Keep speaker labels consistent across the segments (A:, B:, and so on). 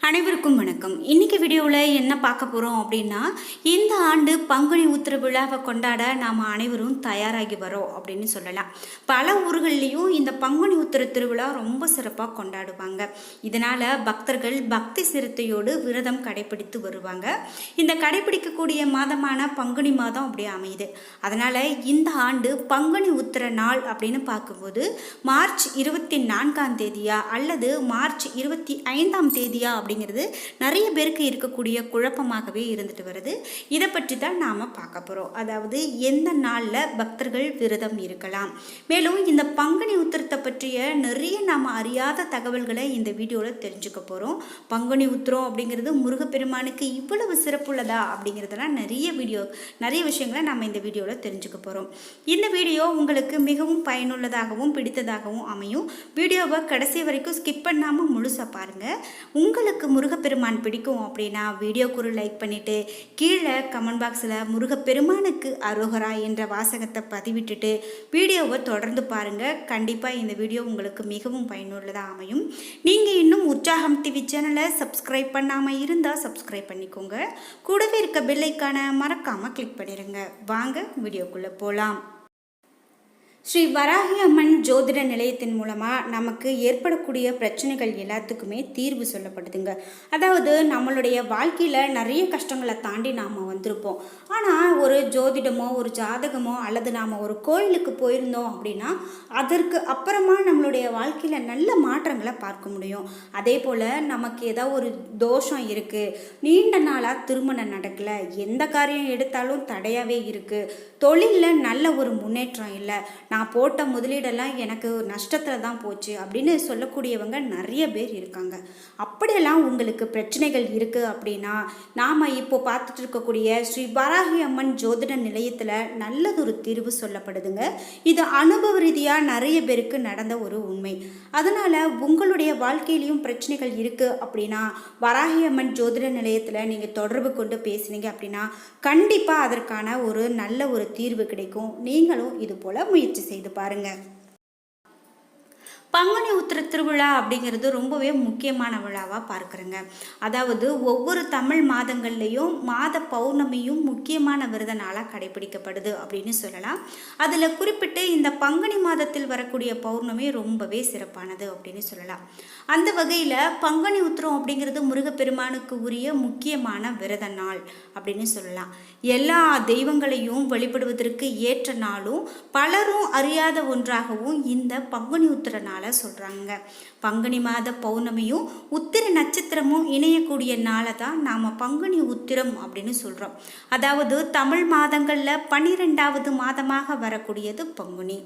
A: அனைவருக்கும் வணக்கம். இன்னைக்கு வீடியோவில் என்ன பார்க்க போகிறோம் அப்படின்னா, இந்த ஆண்டு பங்குனி உத்திர விழாவை கொண்டாட நாம் அனைவரும் தயாராகி வரோம் அப்படின்னு சொல்லலாம். பல ஊர்கள்லேயும் இந்த பங்குனி உத்திர திருவிழா ரொம்ப சிறப்பாக கொண்டாடுவாங்க. இதனால் பக்தர்கள் பக்தி சிரத்தையோடு விரதம் கடைபிடித்து வருவாங்க. இந்த கடைபிடிக்கக்கூடிய மாதமான பங்குனி மாதம் அப்படி அமையுது. அதனால் இந்த ஆண்டு பங்குனி உத்திர நாள் அப்படின்னு பார்க்கும்போது மார்ச் 24ஆம் தேதியா அல்லது மார்ச் 25ஆம் தேதியா அப்படிங்கிறது நிறைய பேருக்கு இருக்கக்கூடிய குழப்பமாகவே இருந்துட்டு வருது. இதை பற்றி தான் நாம் பார்க்க போகிறோம். அதாவது எந்த நாளில் பக்தர்கள் விரதம் இருக்கலாம், மேலும் இந்த பங்குனி உத்திரத்தை பற்றிய நிறைய நாம் அறியாத தகவல்களை இந்த வீடியோவில் தெரிஞ்சுக்க போகிறோம். பங்குனி உத்திரம் அப்படிங்கிறது முருகப்பெருமானுக்கு இவ்வளவு சிறப்புள்ளதா அப்படிங்கிறதெல்லாம் நிறைய விஷயங்களை நாம் இந்த வீடியோவில் தெரிஞ்சுக்க போகிறோம். இந்த வீடியோ உங்களுக்கு மிகவும் பயனுள்ளதாகவும் பிடித்ததாகவும் அமையும். வீடியோவை கடைசி வரைக்கும் ஸ்கிப் பண்ணாமல் முழுசாக பாருங்கள். உங்களுக்கு முருகப்பெருமான் பிடிக்கும் அப்படின்னா வீடியோக்கு ஒரு லைக் பண்ணிவிட்டு கீழே கமெண்ட் பாக்ஸில் முருகப்பெருமானுக்கு அரோகரா என்ற வாசகத்தை பதிவிட்டுட்டு வீடியோவை தொடர்ந்து பாருங்கள். கண்டிப்பாக இந்த வீடியோ உங்களுக்கு மிகவும் பயனுள்ளதாக அமையும். நீங்கள் இன்னும் உற்சாகம் டிவி சேனலை சப்ஸ்கிரைப் பண்ணாமல் இருந்தால் சப்ஸ்கிரைப் பண்ணிக்கோங்க. கூடவே இருக்க பெல் ஐகானை மறக்காமல் கிளிக் பண்ணிடுங்க. வாங்க வீடியோக்குள்ளே போகலாம். ஸ்ரீ வராகி அம்மன் ஜோதிட நிலையத்தின் மூலமாக நமக்கு ஏற்படக்கூடிய பிரச்சனைகள் எல்லாத்துக்குமே தீர்வு சொல்லப்படுதுங்க. அதாவது நம்மளுடைய வாழ்க்கையில் நிறைய கஷ்டங்களை தாண்டி நாம் வந்திருப்போம். ஆனால் ஒரு ஜோதிடமோ ஒரு ஜாதகமோ அல்லது நாம் ஒரு கோயிலுக்கு போயிருந்தோம் அப்படின்னா அதற்கு அப்புறமா நம்மளுடைய வாழ்க்கையில் நல்ல மாற்றங்களை பார்க்க முடியும். அதே போல் நமக்கு ஏதோ ஒரு தோஷம் இருக்குது, நீண்ட நாளாக திருமணம் நடக்கலை, எந்த காரியம் எடுத்தாலும் தடையாகவே இருக்குது, தொழிலில் நல்ல ஒரு முன்னேற்றம் இல்லை, நான் போட்ட முதலீடெல்லாம் எனக்கு நஷ்டத்தில் தான் போச்சு அப்படின்னு சொல்லக்கூடியவங்க நிறைய பேர் இருக்காங்க. அப்படியெல்லாம் உங்களுக்கு பிரச்சனைகள் இருக்குது அப்படின்னா நாம் இப்போ பார்த்துட்டு இருக்கக்கூடிய ஸ்ரீ வராகி அம்மன் ஜோதிட நிலையத்தில் நல்லதொரு தீர்வு சொல்லப்படுதுங்க. இது அனுபவ ரீதியாக நிறைய பேருக்கு நடந்த ஒரு உண்மை. அதனால் உங்களுடைய வாழ்க்கையிலையும் பிரச்சனைகள் இருக்குது அப்படின்னா வராகி அம்மன் ஜோதிட நிலையத்தில் நீங்கள் தொடர்பு கொண்டு பேசுனீங்க அப்படின்னா கண்டிப்பாக அதற்கான ஒரு நல்ல ஒரு தீர்வு கிடைக்கும். நீங்களும் இது போல் முயற்சி செய்து பாருங்கள். பங்குனி உத்திர திருவிழா அப்படிங்கிறது ரொம்பவே முக்கியமான விழாவாக பார்க்குறேங்க. அதாவது ஒவ்வொரு தமிழ் மாதங்கள்லேயும் மாத பௌர்ணமியும் முக்கியமான விரத நாளாக கடைபிடிக்கப்படுது அப்படின்னு சொல்லலாம். அதில் குறிப்பிட்டு இந்த பங்குனி மாதத்தில் வரக்கூடிய பௌர்ணமி ரொம்பவே சிறப்பானது அப்படின்னு சொல்லலாம். அந்த வகையில் பங்குனி உத்திரம் அப்படிங்கிறது முருகப்பெருமானுக்கு உரிய முக்கியமான விரத நாள் அப்படின்னு சொல்லலாம். எல்லா தெய்வங்களையும் வழிபடுவதற்கு ஏற்ற நாளும் பலரும் அறியாத ஒன்றாகவும் இந்த பங்குனி உத்திர நாள் சொல்றாங்க. பங்குனி மாத பௌர்ணமியும் உத்திர நட்சத்திரமும் இணையக்கூடிய நாளை தான் நாம பங்குனி உத்திரம் அப்படின்னு சொல்றோம். அதாவது தமிழ் மாதங்கள்ல 12வது மாதமாக வரக்கூடியது பங்குனி.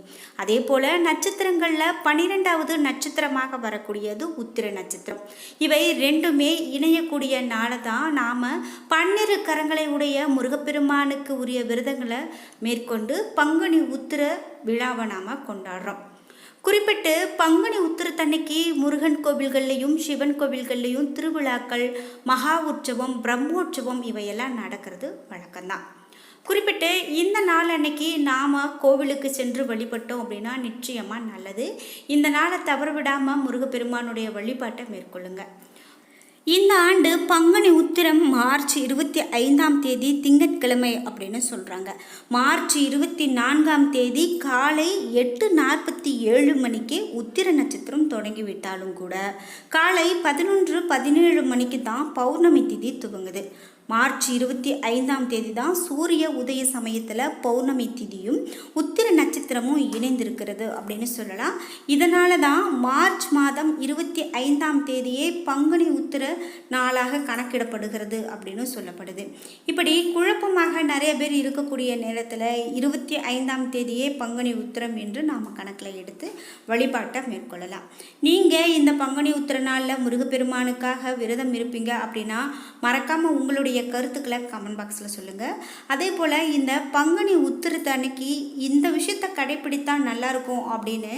A: அதே போல நட்சத்திரங்கள்ல 12வது நட்சத்திரமாக வரக்கூடியது உத்திர நட்சத்திரம். இவை ரெண்டுமே இணையக்கூடிய நாளை தான் நாம 12 கரங்களை உடைய முருகப்பெருமானுக்கு உரிய விரதங்களை மேற்கொண்டு பங்குனி உத்திர விழாவை நாம கொண்டாடுறோம். குறிப்பிட்டு பங்குனி உத்திரத்தன்னைக்கு முருகன் கோவில்கள்லையும் சிவன் கோவில்கள்லையும் திருவிழாக்கள், மகா உற்சவம், பிரம்மோற்சவம் இவையெல்லாம் நடக்கிறது வழக்கம்தான். குறிப்பிட்டு இந்த நாள் அன்னைக்கு நாம் கோவிலுக்கு சென்று வழிபட்டோம் அப்படின்னா நிச்சயமாக நல்லது. இந்த நாளை தவற விடாமல் முருகப்பெருமானுடைய வழிபாட்டை மேற்கொள்ளுங்க. இந்த ஆண்டு பங்குனி உத்திரம் மார்ச் 25ஆம் தேதி திங்கட்கிழமை அப்படின்னு சொல்கிறாங்க. மார்ச் 24ஆம் தேதி காலை 8:47 மணிக்கு உத்திர நட்சத்திரம் தொடங்கிவிட்டாலும் கூட காலை 11:17 மணிக்கு தான் பௌர்ணமி திதி துவங்குது. மார்ச் 25ஆம் தேதி தான் சூரிய உதய சமயத்தில் பௌர்ணமி திதியும் உத்திர நட்சத்திரமும் இணைந்திருக்கிறது அப்படின்னு சொல்லலாம். இதனால தான் மார்ச் மாதம் 25ஆம் தேதியே பங்குனி உத்திர நாளாக கணக்கிடப்படுகிறது அப்படின்னு சொல்லப்படுது. இப்படி குழப்பமாக நிறைய பேர் இருக்கக்கூடிய நேரத்தில் 25ஆம் தேதியே பங்குனி உத்திரம் என்று நாம் கணக்கில் எடுத்து வழிபாட்டை மேற்கொள்ளலாம். நீங்கள் இந்த பங்குனி உத்திர நாளில் முருகப்பெருமானுக்காக விரதம் இருப்பீங்க அப்படின்னா மறக்காமல் உங்களுடைய உங்களுடைய கருத்துக்களை கமெண்ட் பாக்ஸில் சொல்லுங்கள். அதே போல் இந்த பங்குனி உத்திரத்து அன்னைக்கு இந்த விஷயத்தை கடைப்பிடித்தால் நல்லாயிருக்கும் அப்படின்னு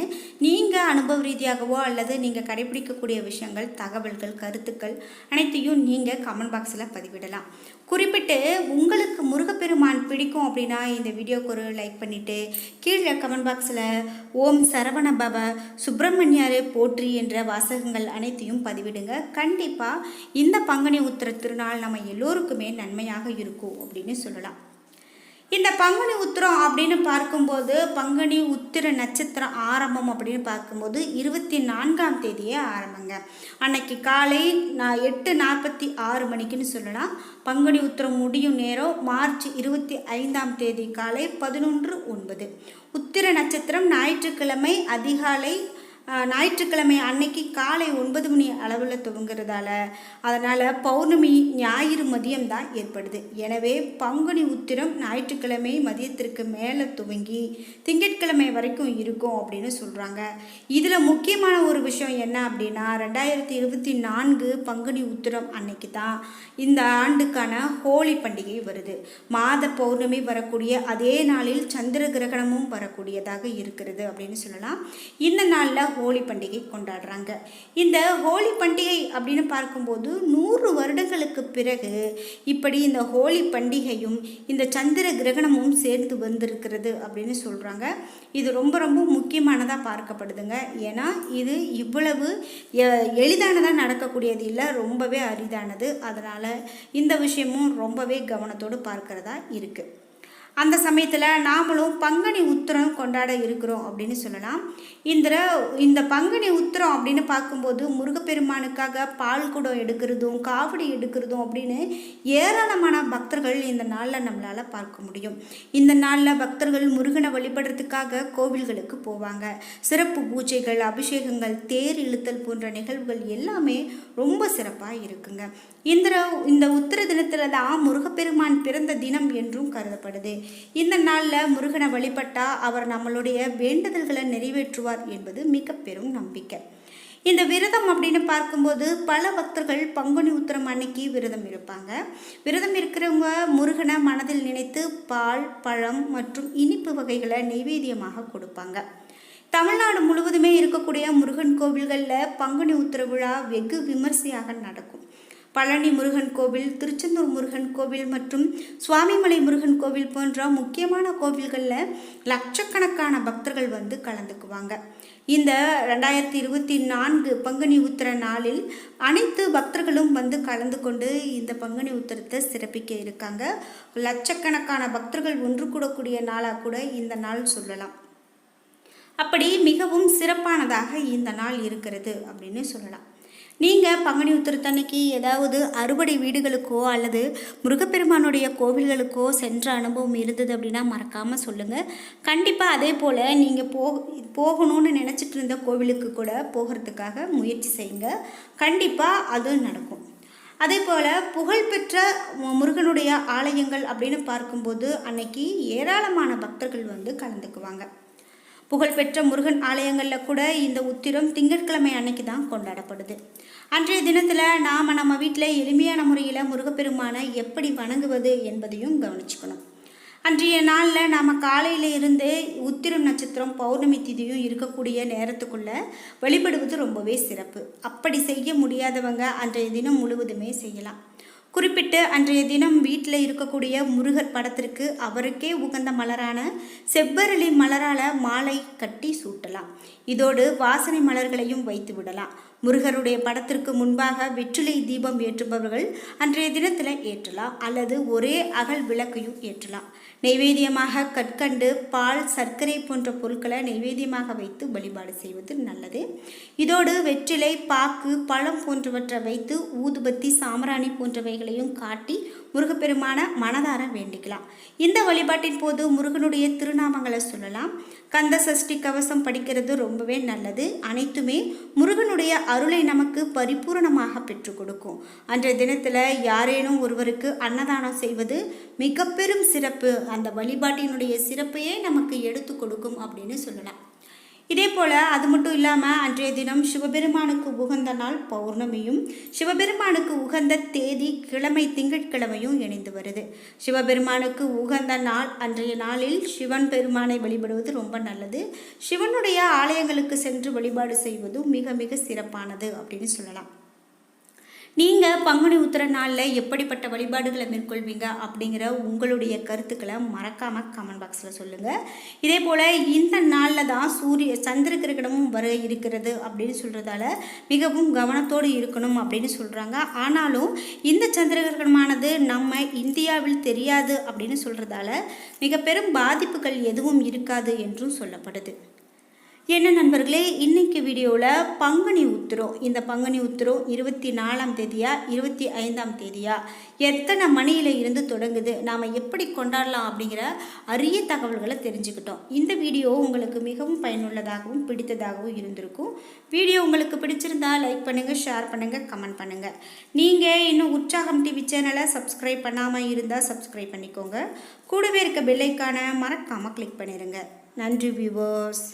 A: நீங்கள் அனுபவ ரீதியாகவோ அல்லது நீங்கள் கடைப்பிடிக்கக்கூடிய விஷயங்கள், தகவல்கள், கருத்துக்கள் அனைத்தையும் நீங்கள் கமெண்ட் பாக்ஸில் பதிவிடலாம். குறிப்பிட்டு உங்களுக்கு முருகப்பெருமான் பிடிக்கும் அப்படின்னா இந்த வீடியோக்கு ஒரு லைக் பண்ணிவிட்டு கீழே கமெண்ட் பாக்ஸில் ஓம் சரவண பவ சுப்பிரமணியாரே போற்றி என்ற வாசகங்கள் அனைத்தையும் பதிவிடுங்க. கண்டிப்பாக இந்த பங்குனி உத்திர திருநாள் நம்ம எல்லோருக்குமே நன்மையாக இருக்கும் அப்படின்னு சொல்லலாம். இந்த பங்குனி உத்திரம் அப்படின்னு பார்க்கும்போது பங்குனி உத்திர நட்சத்திரம் ஆரம்பம் அப்படின்னு பார்க்கும்போது 24ஆம் தேதியே ஆரம்பங்க. அன்னைக்கு காலை 8:46 மணிக்குன்னு சொல்லலாம். பங்குனி உத்திரம் முடியும் நேரம் மார்ச் 25ஆம் தேதி காலை 11:09. உத்திர நட்சத்திரம் ஞாயிற்றுக்கிழமை அதிகாலை ஞாயிற்றுக்கிழமை அன்னைக்கு காலை 9 மணி அளவில் துவங்குறதால அதனால் பௌர்ணமி ஞாயிறு மதியம் தான் ஏற்படுது. எனவே பங்குனி உத்திரம் ஞாயிற்றுக்கிழமை மதியத்திற்கு மேலே துவங்கி திங்கட்கிழமை வரைக்கும் இருக்கும் அப்படின்னு சொல்கிறாங்க. இதில் முக்கியமான ஒரு விஷயம் என்ன அப்படின்னா 2024 பங்குனி உத்திரம் அன்னைக்கு தான் இந்த ஆண்டுக்கான ஹோலி பண்டிகை வருது. மாத பௌர்ணமி வரக்கூடிய அதே நாளில் சந்திர கிரகணமும் வரக்கூடியதாக இருக்கிறது அப்படின்னு சொல்லலாம். இந்த நாளில் ஹோலி பண்டிகை கொண்டாடுறாங்க. இந்த ஹோலி பண்டிகை அப்படின்னு பார்க்கும்போது 100 வருடங்களுக்கு பிறகு இப்படி இந்த ஹோலி பண்டிகையும் இந்த சந்திர கிரகணமும் சேர்ந்து வந்திருக்கிறது அப்படின்னு சொல்கிறாங்க. இது ரொம்ப ரொம்ப முக்கியமானதாக பார்க்கப்படுதுங்க. ஏன்னா இது இவ்வளவு எளிதானதாக நடக்கக்கூடியது இல்லை, ரொம்பவே அரிதானது. அதனால் இந்த விஷயமும் ரொம்பவே கவனத்தோடு பார்க்கிறதா இருக்குது. அந்த சமயத்தில் நாமளும் பங்குனி உத்திரம் கொண்டாட இருக்கிறோம் அப்படின்னு சொல்லலாம். இந்த பங்குனி உத்திரம் அப்படின்னு பார்க்கும்போது முருகப்பெருமானுக்காக பால் குடம் எடுக்கிறதும் காவடி எடுக்கிறதும் அப்படின்னு ஏராளமான பக்தர்கள் இந்த நாளில் நம்மளால் பார்க்க முடியும். இந்த நாளில் பக்தர்கள் முருகனை வழிபடுறதுக்காக கோவில்களுக்கு போவாங்க. சிறப்பு பூஜைகள், அபிஷேகங்கள், தேர் இழுத்தல் போன்ற நிகழ்வுகள் எல்லாமே ரொம்ப சிறப்பாக இருக்குங்க. இந்த உத்திர தினத்தில் தான் முருகப்பெருமான் பிறந்த தினம் என்றும் கருதப்படுது. இந்த நாளில் முருகனை வழிபட்டால் அவர் நம்மளுடைய வேண்டுதல்களை நிறைவேற்றுவார் என்பது மிக பெரும் நம்பிக்கை. இந்த விரதம் அப்படின்னு பார்க்கும்போது பல பக்தர்கள் பங்குனி உத்திரம் அன்னைக்கு விரதம் இருப்பாங்க. விரதம் இருக்கிறவங்க முருகனை மனதில் நினைத்து பால், பழம் மற்றும் இனிப்பு வகைகளை நைவேத்தியமாக கொடுப்பாங்க. தமிழ்நாடு முழுவதுமே இருக்கக்கூடிய முருகன் கோவில்களில் பங்குனி உத்திர விழா வெகு விமர்சையாக நடக்கும். பழனி முருகன் கோவில், திருச்செந்தூர் முருகன் கோவில் மற்றும் சுவாமிமலை முருகன் கோவில் போன்ற முக்கியமான கோவில்களில் லட்சக்கணக்கான பக்தர்கள் வந்து கலந்துக்குவாங்க. இந்த 2024 பங்குனி உத்திர நாளில் அனைத்து பக்தர்களும் வந்து கலந்து கொண்டு இந்த பங்குனி உத்திரத்தை சிறப்பிக்க இருக்காங்க. லட்சக்கணக்கான பக்தர்கள் ஒன்று கூடக்கூடிய நாளாக கூட இந்த நாள் சொல்லலாம். அப்படி மிகவும் சிறப்பானதாக இந்த நாள் இருக்கிறது அப்படின்னு சொல்லலாம். நீங்கள் பங்குனி உத்திரத்தன்னைக்கு ஏதாவது அறுபடை வீடுகளுக்கோ அல்லது முருகப்பெருமானுடைய கோவில்களுக்கோ சென்ற அனுபவம் இருந்தது அப்படின்னா மறக்காமல் சொல்லுங்கள். கண்டிப்பாக அதே போல் நீங்கள் போகணும்னு நினச்சிட்டு இருந்த கோவிலுக்கு கூட போகிறதுக்காக முயற்சி செய்யுங்க. கண்டிப்பாக அது நடக்கும். அதே போல் புகழ்பெற்ற முருகனுடைய ஆலயங்கள் அப்படின்னு பார்க்கும்போது அன்னைக்கு ஏராளமான பக்தர்கள் வந்து கலந்துக்குவாங்க. புகழ்பெற்ற முருகன் ஆலயங்களில் கூட இந்த உத்திரம் திங்கட்கிழமை அன்னைக்கு தான் கொண்டாடப்படுது. அன்றைய தினத்தில் நாம் நம்ம வீட்டில் எளிமையான முறையில் முருகப்பெருமானை எப்படி வணங்குவது என்பதையும் கவனிச்சுக்கணும். அன்றைய நாளில் நாம் காலையில் இருந்து உத்திரம் நட்சத்திரம் பௌர்ணமி திதியும் இருக்கக்கூடிய நேரத்துக்குள்ளே வழிபடுவது ரொம்பவே சிறப்பு. அப்படி செய்ய முடியாதவங்க அன்றைய தினம் முழுவதுமே செய்யலாம். குறிப்பிட்டு அன்றைய தினம் வீட்டில் இருக்கக்கூடிய முருகர் படத்திற்கு அவருக்கே உகந்த மலரான செவ்வரளி மலரால் மாலை கட்டி சூட்டலாம். இதோடு வாசனை மலர்களையும் வைத்து விடலாம். முருகருடைய படத்திற்கு முன்பாக வெற்றிலை தீபம் ஏற்றுபவர்கள் அன்றைய தினத்தில் ஏற்றலாம் அல்லது ஒரே அகல் விளக்கையும் ஏற்றலாம். நைவேத்தியமாக கற்கண்டு, பால், சர்க்கரை போன்ற பொருட்களை நைவேத்தியமாக வைத்து வழிபாடு செய்வது நல்லது. இதோடு வெற்றிலை, பாக்கு, பழம் போன்றவற்றை வைத்து ஊதுபத்தி, சாம்பிராணி போன்றவைகளையும் காட்டி முருகப்பெருமான மனதார வேண்டிக்கலாம். இந்த வழிபாட்டின் போது முருகனுடைய திருநாமங்களை சொல்லலாம். கந்த சஷ்டி கவசம் படிக்கிறது ரொம்பவே நல்லது. அனைத்துமே முருகனுடைய அருளை நமக்கு பரிபூரணமாக பெற்றுக் கொடுக்கும். அன்றைய தினத்தில் யாரேனும் ஒருவருக்கு அன்னதானம் செய்வது மிக பெரும் சிறப்பு. அந்த வழிபாட்டினுடைய சிறப்பையே நமக்கு எடுத்து கொடுக்கும் அப்படின்னு சொல்லலாம். இதே போல் அது மட்டும் இல்லாமல் அன்றைய தினம் சிவபெருமானுக்கு உகந்த நாள் பௌர்ணமியும் சிவபெருமானுக்கு உகந்த தேதி கிழமை திங்கட்கிழமையும் இணைந்து வருது. சிவபெருமானுக்கு உகந்த நாள் அன்றைய நாளில் சிவன் பெருமானை வழிபடுவது ரொம்ப நல்லது. சிவனுடைய ஆலயங்களுக்கு சென்று வழிபாடு செய்வதும் மிக மிக சிறப்பானது அப்படின்னு சொல்லலாம். நீங்கள் பங்குனி உத்திர நாளில் எப்படிப்பட்ட வழிபாடுகளை மேற்கொள்வீங்க அப்படிங்கிற உங்களுடைய கருத்துக்களை மறக்காமல் கமெண்ட் பாக்ஸில் சொல்லுங்கள். இதே போல் இந்த நாளில் தான் சந்திர கிரகணமும் வர இருக்கிறது அப்படின்னு சொல்கிறதால மிகவும் கவனத்தோடு இருக்கணும் அப்படின்னு சொல்கிறாங்க. ஆனாலும் இந்த சந்திர கிரகணமானது நம்ம இந்தியாவில் தெரியாது அப்படின்னு சொல்கிறதால மிக பெரும் பாதிப்புகள் எதுவும் இருக்காது என்றும் சொல்லப்படுது. என்ன நண்பர்களே, இன்றைக்கி வீடியோவில் பங்குனி உத்திரம், இந்த பங்குனி உத்திரம் 24ஆம் தேதியா 25ஆம் தேதியா, எத்தனை மணியில் இருந்து தொடங்குது, நாம் எப்படி கொண்டாடலாம் அப்படிங்கிற அரிய தகவல்களை தெரிஞ்சுக்கிட்டோம். இந்த வீடியோ உங்களுக்கு மிகவும் பயனுள்ளதாகவும் பிடித்ததாகவும் இருந்திருக்கும். வீடியோ உங்களுக்கு பிடிச்சிருந்தா லைக் பண்ணுங்கள், ஷேர் பண்ணுங்கள், கமெண்ட் பண்ணுங்கள். நீங்கள் இன்னும் உற்சாகம் டிவி சேனலை சப்ஸ்கிரைப் பண்ணாமல் இருந்தால் சப்ஸ்கிரைப் பண்ணிக்கோங்க. கூடவே இருக்க பெல் ஐகானை மறக்காமல் கிளிக் பண்ணிடுங்க. நன்றி வியூவர்ஸ்.